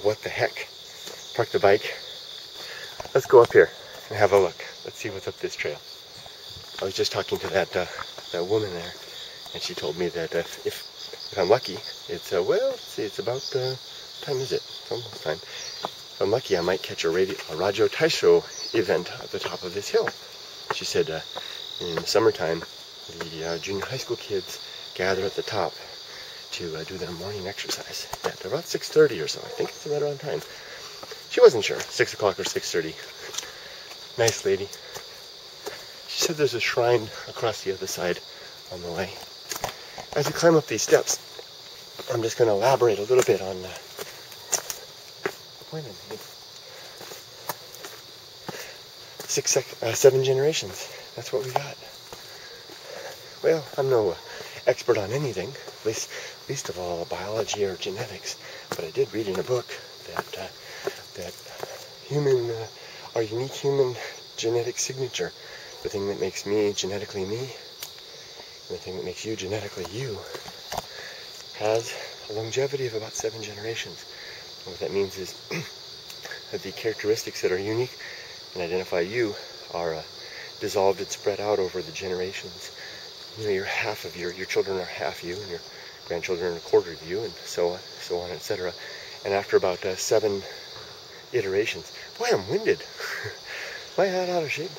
what the heck. Park the bike. Let's go up here and have a look. Let's see what's up this trail. I was just talking to that woman there, and she told me that if I'm lucky, it's well, let's see, it's about what time is it? It's almost time. If I'm lucky, I might catch a Rajo Taisho event at the top of this hill. She said in the summertime, the junior high school kids gather at the top to do their morning exercise at about 6:30 or so. I think it's right around time. She wasn't sure, 6 o'clock or 6:30. Nice lady. She said there's a shrine across the other side on the way. As we climb up these steps, I'm just going to elaborate a little bit on seven generations. That's what we got. Well, I'm no expert on anything, least of all biology or genetics, but I did read in a book that our unique human genetic signature, the thing that makes me genetically me, and the thing that makes you genetically you, has a longevity of about 7 generations. And what that means is that the characteristics that are unique and identify you are dissolved and spread out over the generations. You know, your children are half you, and your grandchildren are a quarter of you, and so on, etc. And after about 7 iterations, boy, I'm winded. Am I out of shape?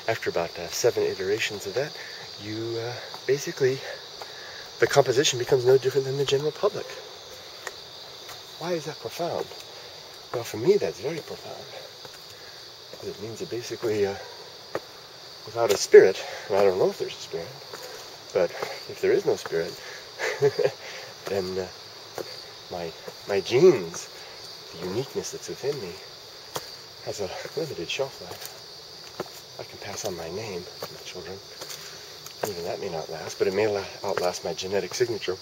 After about 7 iterations of that, you basically, the composition becomes no different than the general public. Why is that profound? Well, for me, that's very profound. Because it means that basically, without a spirit, and I don't know if there's a spirit, but if there is no spirit, then my genes, the uniqueness that's within me, has a limited shelf life. I can pass on my name to my children. Even that may not last, but it may outlast my genetic signature.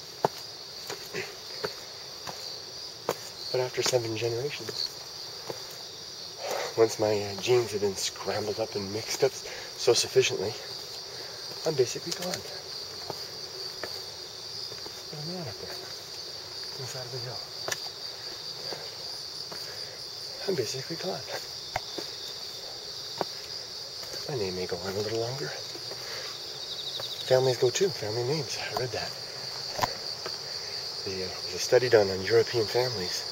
But after 7 generations, once my genes have been scrambled up and mixed up so sufficiently, I'm basically gone. There's a man up there, on the side of the hill. I'm basically gone. My name may go on a little longer. Families go too, family names. I read that. There's a study done on European families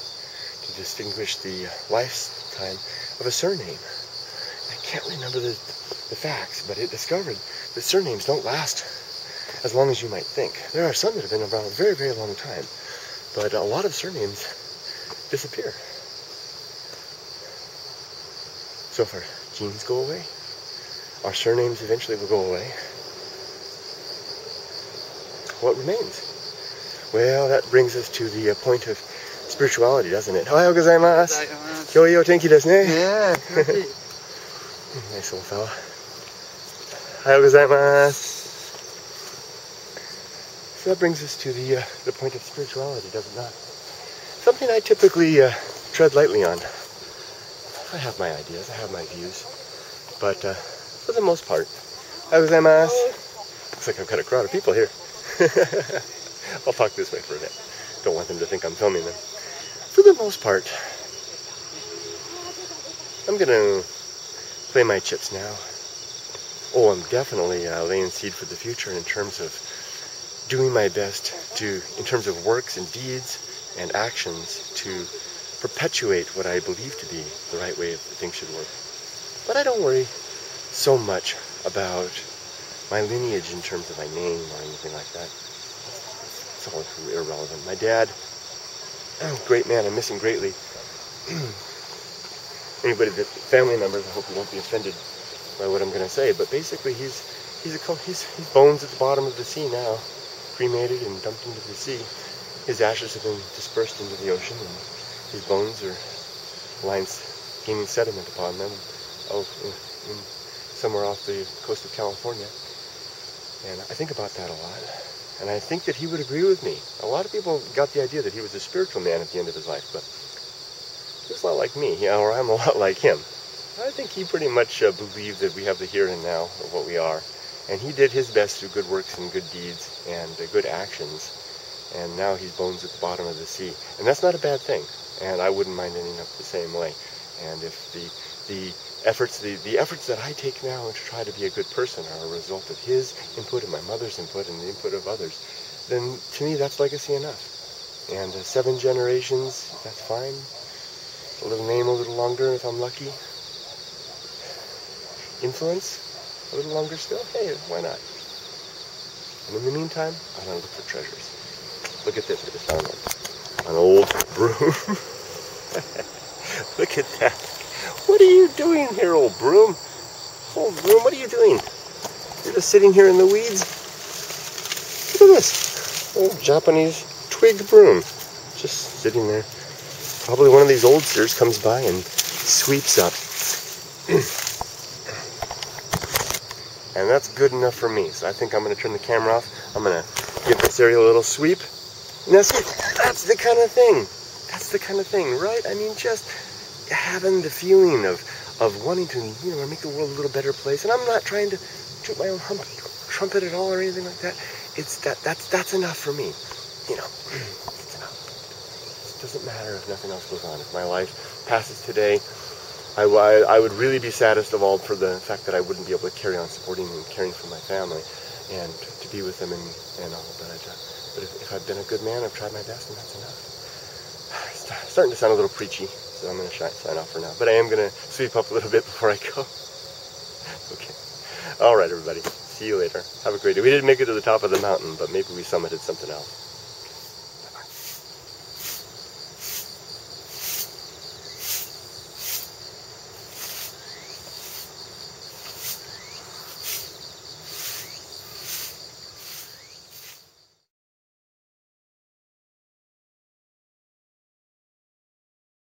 to distinguish the lifetime of a surname. I can't remember the facts, but it discovered that surnames don't last as long as you might think. There are some that have been around a very, very long time, but a lot of surnames disappear. So if our genes go away, our surnames eventually will go away. What remains? Well, that brings us to the point of spirituality, doesn't it? Ohayou gozaimasu. Kyo tenki desu ne. Yeah. Nice little fella. Ohayou gozaimasu. So that brings us to the point of spirituality, does it not? Something I typically tread lightly on. I have my ideas, I have my views, but for the most part, ohayou gozaimasu. Looks like I've got a crowd of people here. I'll talk this way for a bit. Don't want them to think I'm filming them. For the most part, I'm going to play my chips now. Oh, I'm definitely laying seed for the future in terms of doing my best in terms of works and deeds and actions, to perpetuate what I believe to be the right way that things should work. But I don't worry so much about my lineage in terms of my name or anything like that. It's all irrelevant. My dad, great man, I miss him greatly. Anybody that family members, I hope you won't be offended by what I'm going to say, but basically he's bones at the bottom of the sea now, cremated and dumped into the sea. His ashes have been dispersed into the ocean, and his bones are gaining sediment upon them somewhere off the coast of California. And I think about that a lot. And I think that he would agree with me. A lot of people got the idea that he was a spiritual man at the end of his life, but he was a lot like me, or I'm a lot like him. I think he pretty much believed that we have the here and now of what we are. And he did his best through good works and good deeds and good actions. And now he's bones at the bottom of the sea. And that's not a bad thing. and I wouldn't mind ending up the same way. And if the efforts that I take now to try to be a good person are a result of his input and my mother's input and the input of others, then to me that's legacy enough. And 7 generations, that's fine. A little name a little longer if I'm lucky. Influence a little longer still. Hey, why not? And in the meantime, I don't look for treasures. Look at this. I just found an old broom. Look at that. What are you doing here, old broom? Old broom, what are you doing? You're just sitting here in the weeds? Look at this. Old Japanese twig broom. Just sitting there. Probably one of these oldsters comes by and sweeps up. And that's good enough for me. So I think I'm going to turn the camera off. I'm going to give this area a little sweep. And that's the kind of thing. That's the kind of thing, right? I mean, just having the feeling of wanting to, make the world a little better place. And I'm not trying to toot my own trumpet at all or anything like that. It's that's enough for me. It's enough. It doesn't matter if nothing else goes on. If my life passes today, I would really be saddest of all for the fact that I wouldn't be able to carry on supporting and caring for my family and to be with them and all. But if I've been a good man, I've tried my best, and that's enough. It's starting to sound a little preachy, so I'm going to sign off for now. But I am going to sweep up a little bit before I go. Okay. All right, everybody. See you later. Have a great day. We didn't make it to the top of the mountain, but maybe we summited something else.